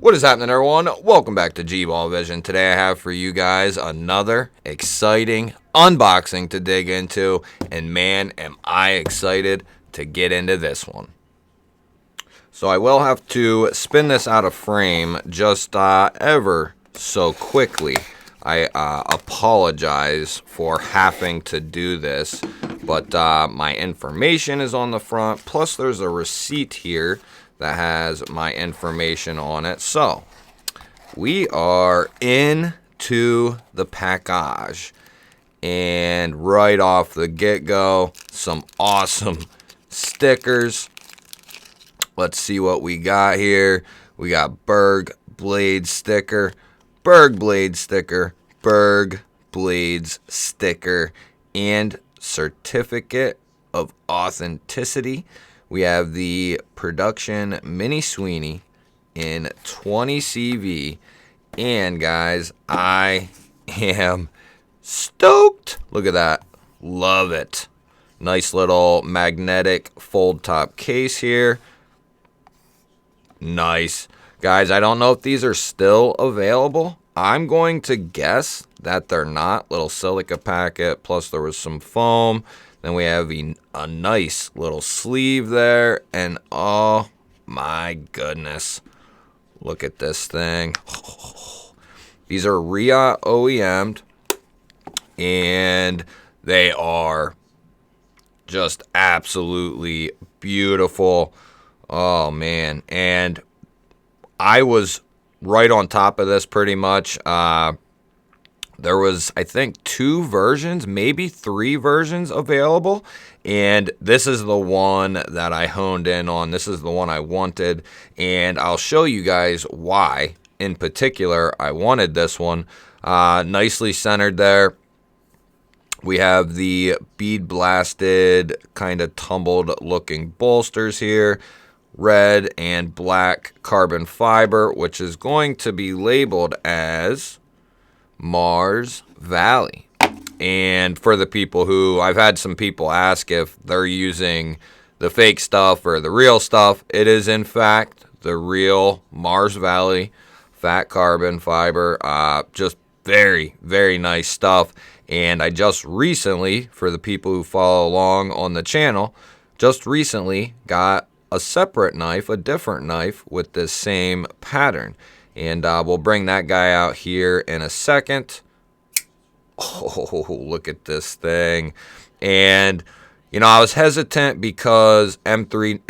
What is happening, everyone? Welcome back to G-Ball Vision. Today I have for you guys another exciting unboxing to dig into, and man, am I excited to get into this one. So I will have to spin this out of frame just ever so quickly. I apologize for having to do this, but my information is on the front, plus there's a receipt here that has my information on it. So we are into the package, and right off the get-go, some awesome stickers. Let's see what we got here. We got Berg Blades sticker, Berg Blades sticker, Berg Blades sticker, and certificate of authenticity. We have the production Mini Sweeney in 20 CV, and guys, I am stoked. Look at that. Love it. Nice little magnetic fold top case here. Nice. Guys, I don't know if these are still available. I'm going to guess that they're not. Little silica packet, plus there was some foam. Then we have a nice little sleeve there, and oh my goodness, look at this thing. These are RIA OEM'd, and they are just absolutely beautiful. Oh man, and I was right on top of this pretty much. There was, I think, 2 versions, maybe 3 versions available, and this is the one that I honed in on. This is the one I wanted, and I'll show you guys why, in particular, I wanted this one. Nicely centered there. We have the bead-blasted, kind of tumbled-looking bolsters here. Red and black carbon fiber, which is going to be labeled as Mars Valley. And for the people who, I've had some people ask if they're using the fake stuff or the real stuff. It is in fact the real Mars Valley fat carbon fiber. Just very, very nice stuff. And I just recently, for the people who follow along on the channel, just recently got a separate knife, a different knife with this same pattern. And we'll bring that guy out here in a second. Oh, look at this thing. And, you know, I was hesitant because M3,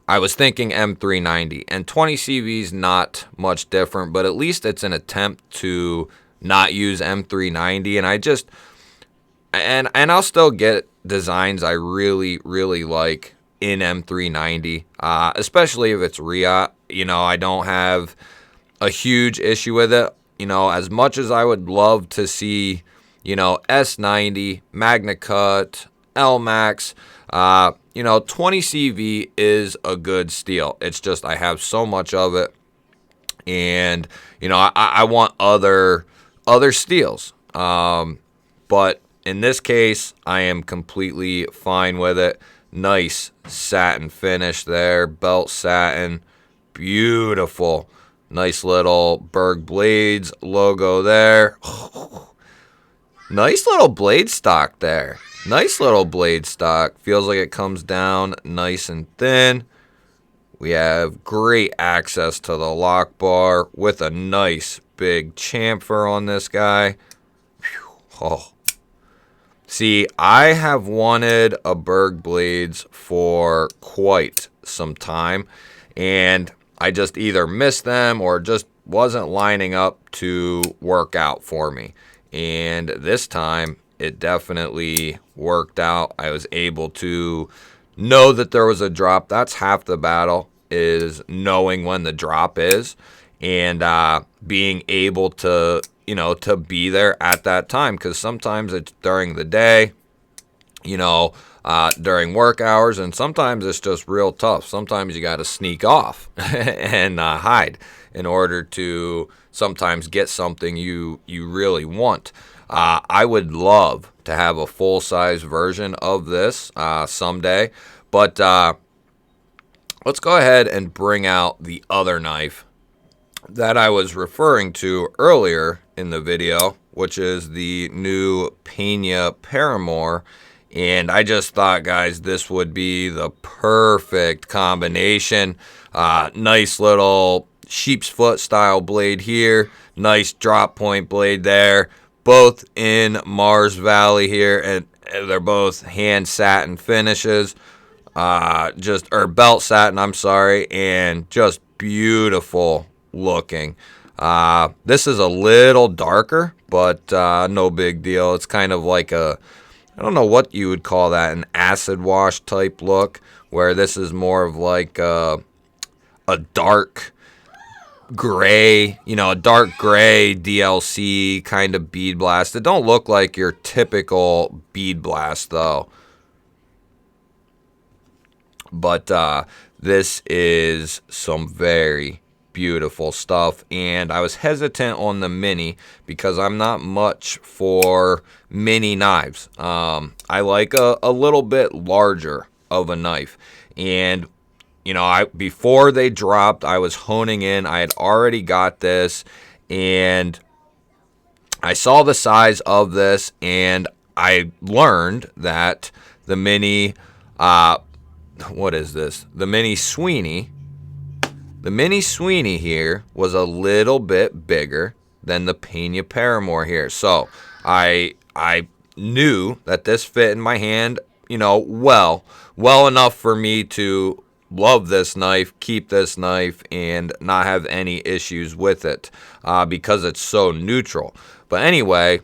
I was thinking M390. And 20 CV is not much different, but at least it's an attempt to not use M390. And I'll still get designs I really, really like in M390, especially if it's RIA. You know, I don't have a huge issue with it. You know, as much as I would love to see, you know, S90, Magna Cut, LMAX, you know, 20 CV is a good steel. It's just I have so much of it, and you know, I want other steels. But in this case, I am completely fine with it. Nice satin finish there, belt satin, beautiful. Nice little Berg Blades logo there. Nice little blade stock there. Nice little blade stock. Feels like it comes down nice and thin. We have great access to the lock bar with a nice big chamfer on this guy. Oh. See, I have wanted a Berg Blades for quite some time, and I just either missed them or just wasn't lining up to work out for me. And this time, it definitely worked out. I was able to know that there was a drop. That's half the battle, is knowing when the drop is, and being able to, you know, to be there at that time, because sometimes it's during the day, you know, during work hours, and sometimes it's just real tough. Sometimes you got to sneak off and hide in order to sometimes get something you really want. I would love to have a full-size version of this someday, but let's go ahead and bring out the other knife that I was referring to earlier in the video, which is the new Pena Paramour. And I just thought, guys, this would be the perfect combination. Nice little sheep's foot style blade here. Nice drop point blade there. Both in Mars Valley here. And they're both hand satin finishes. Or belt satin, I'm sorry. And just beautiful looking. This is a little darker, but no big deal. It's kind of like I don't know what you would call that, an acid wash type look, where this is more of like a dark gray, a dark gray DLC kind of bead blast. It don't look like your typical bead blast though. But this is some very beautiful stuff, and I was hesitant on the mini because I'm not much for mini knives. I like a little bit larger of a knife, and before they dropped, I was honing in. I had already got this, and I saw the size of this, and I learned that the mini, what is this? The mini Sweeney. The mini Sweeney here was a little bit bigger than the Pena Paramour here. So I knew that this fit in my hand, well enough for me to love this knife, keep this knife, and not have any issues with it because it's so neutral. But anyway,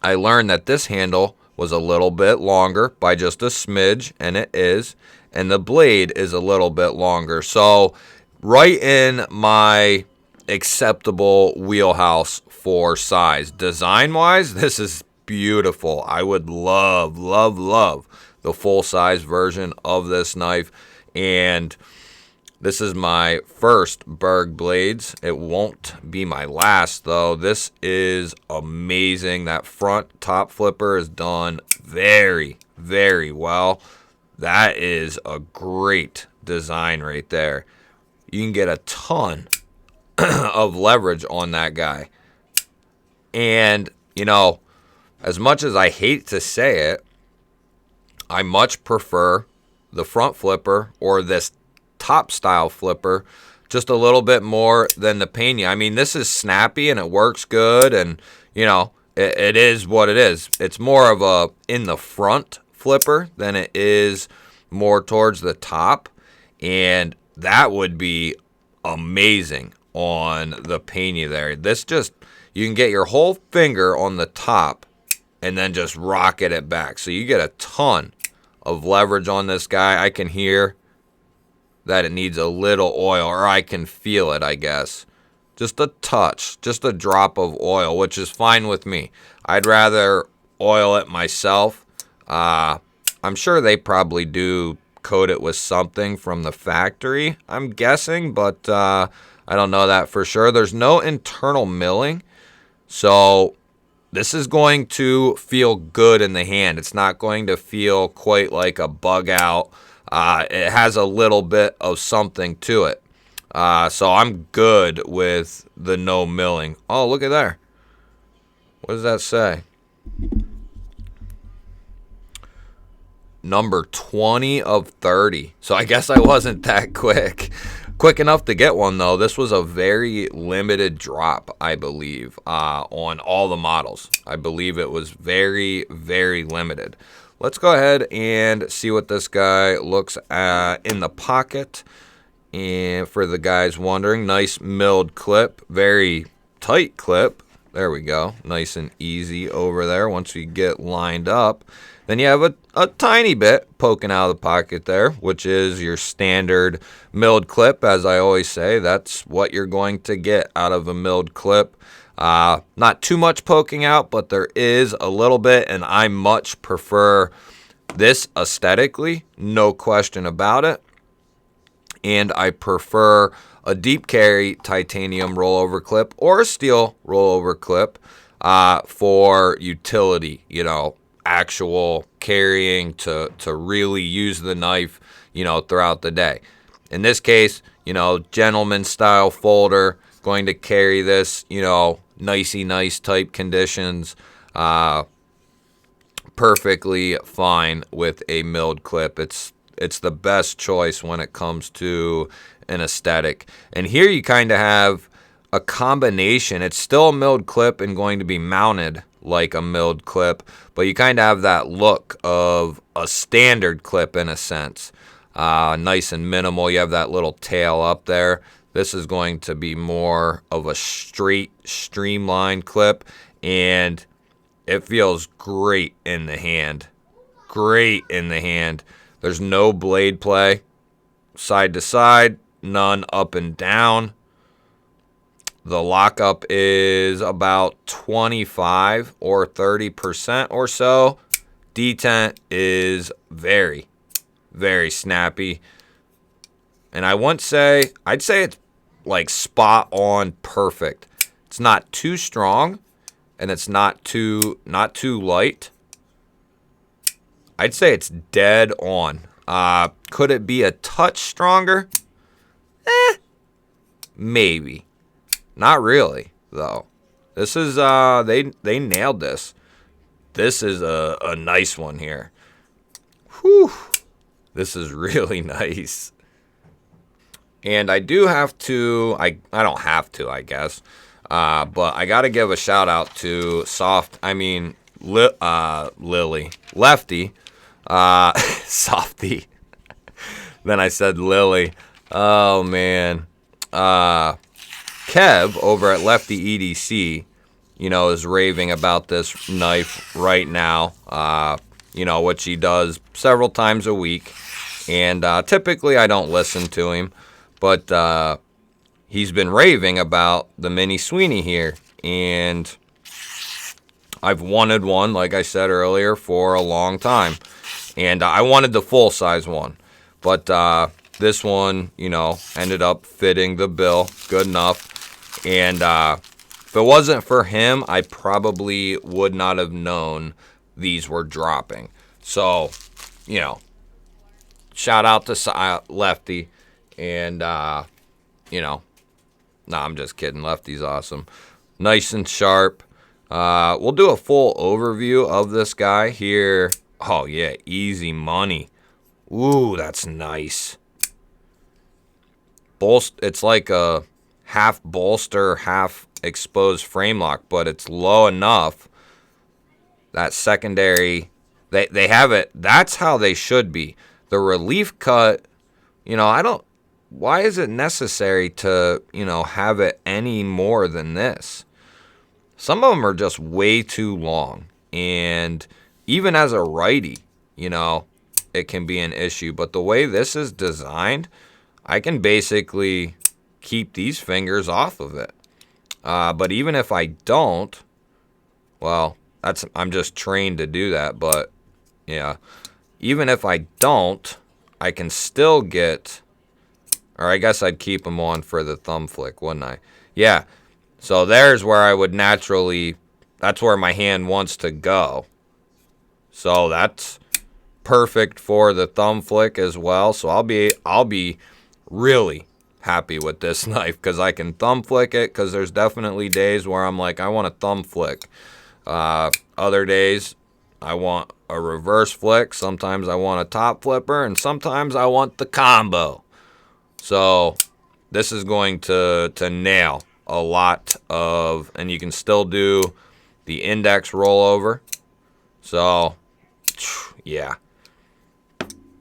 I learned that this handle was a little bit longer by just a smidge, and it is. And the blade is a little bit longer. So right in my acceptable wheelhouse for size. Design-wise, this is beautiful. I would love, love, love the full-size version of this knife. And this is my first Berg blades. It won't be my last, though. This is amazing. That front top flipper is done very, very well. That is a great design right there. You can get a ton of leverage on that guy. And, as much as I hate to say it, I much prefer the front flipper or this top style flipper just a little bit more than the Pena. I mean, this is snappy and it works good, and, it is what it is. It's more of a in the front flipper than it is more towards the top, and that would be amazing on the Pena there. This just, you can get your whole finger on the top and then just rocket it back, so you get a ton of leverage on this guy. I can hear that it needs a little oil, or I can feel it, I guess. Just a touch, just a drop of oil, which is fine with me. I'd rather oil it myself. I'm sure they probably do coat it with something from the factory, I'm guessing, but I don't know that for sure. There's no internal milling, so this is going to feel good in the hand. It's not going to feel quite like a bug out. It has a little bit of something to it. So I'm good with the no milling. Oh, look at there. What does that say? Number 20 of 30. So I guess I wasn't that quick. Quick enough to get one, though. This was a very limited drop, I believe, on all the models. I believe it was very, very limited. Let's go ahead and see what this guy looks in the pocket. And for the guys wondering, nice milled clip, very tight clip. There we go. Nice and easy over there once we get lined up. Then you have a tiny bit poking out of the pocket there, which is your standard milled clip. As I always say, that's what you're going to get out of a milled clip. Not too much poking out, but there is a little bit, and I much prefer this aesthetically, no question about it. And I prefer a deep carry titanium rollover clip or a steel rollover clip for utility, actual carrying to really use the knife, throughout the day. In this case, gentleman style folder. Going to carry this, nicey nice type conditions. Perfectly fine with a milled clip. It's the best choice when it comes to an aesthetic. And here you kind of have a combination. It's still a milled clip and going to be mounted like a milled clip, but you kind of have that look of a standard clip in a sense. Nice and minimal. You have that little tail up there. This is going to be more of a straight, streamlined clip, and it feels great in the hand. Great in the hand. There's no blade play. Side to side, none up and down. The lockup is about 25 or 30% or so. Detent is very, very snappy. And I'd say it's like spot on perfect. It's not too strong and it's not too light. I'd say it's dead on. Could it be a touch stronger? Maybe. Not really, though. This is they nailed this. This is a nice one here. Whew. This is really nice. And I do have to, I don't have to, I guess. But I got to give a shout out to Lefty. Softy. Then I said Lily. Oh, man. Kev over at Lefty EDC, is raving about this knife right now, which he does several times a week. And typically I don't listen to him, but he's been raving about the Mini Sweeney here. And I've wanted one, like I said earlier, for a long time. And I wanted the full-size one. But this one, ended up fitting the bill good enough. And if it wasn't for him, I probably would not have known these were dropping. So, shout out to Lefty. And, no, I'm just kidding. Lefty's awesome. Nice and sharp. We'll do a full overview of this guy here. Oh, yeah, easy money. Ooh, that's nice. It's like a half bolster, half exposed frame lock, but it's low enough. That secondary, they have it. That's how they should be. The relief cut, why is it necessary to, have it any more than this? Some of them are just way too long. And even as a righty, it can be an issue. But the way this is designed, I can basically keep these fingers off of it. But even if I don't, well, I'm just trained to do that. But, yeah, even if I don't, I can still get, or I guess I'd keep them on for the thumb flick, wouldn't I? Yeah, so there's where I would naturally, that's where my hand wants to go. So that's perfect for the thumb flick as well. So I'll be really happy with this knife because I can thumb flick it, because there's definitely days where I'm like, I want a thumb flick. Other days I want a reverse flick. Sometimes I want a top flipper, and sometimes I want the combo. So this is going to nail a lot of, and you can still do the index rollover. So yeah,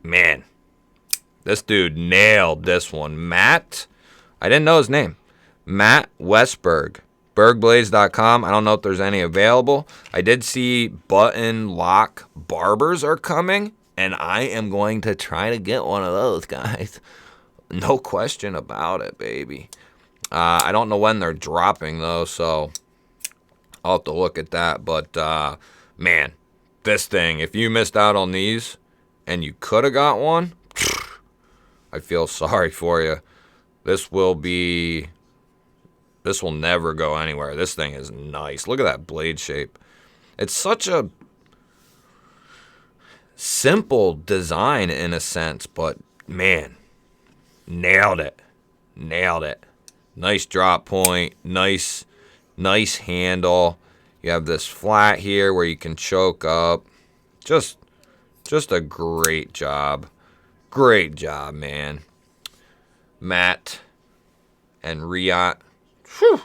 man, this dude nailed this one. Matt, I didn't know his name. Matt Westberg. Bergblades.com. I don't know if there's any available. I did see button lock barbers are coming, and I am going to try to get one of those, guys. No question about it, baby. I don't know when they're dropping, though, so I'll have to look at that. But, man, this thing, if you missed out on these and you could have got one, I feel sorry for you. This will never go anywhere. This thing is nice. Look at that blade shape. It's such a simple design in a sense, but man, nailed it. Nailed it. Nice drop point. Nice handle. You have this flat here where you can choke up. Just a great job. Great job, man. Matt and Riot. Whew.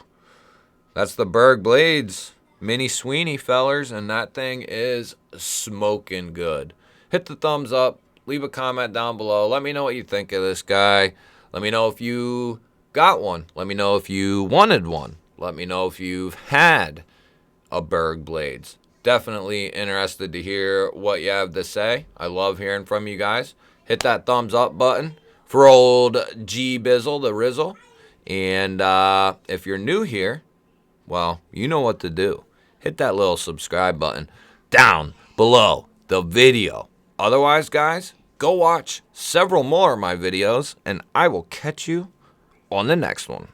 That's the Berg Blades Mini Sweeney, fellers, and that thing is smoking good. Hit the thumbs up. Leave a comment down below. Let me know what you think of this guy. Let me know if you got one. Let me know if you wanted one. Let me know if you've had a Berg Blades. Definitely interested to hear what you have to say. I love hearing from you guys. Hit that thumbs up button for old G Bizzle, the Rizzle. And if you're new here, well, you know what to do. Hit that little subscribe button down below the video. Otherwise, guys, go watch several more of my videos, and I will catch you on the next one.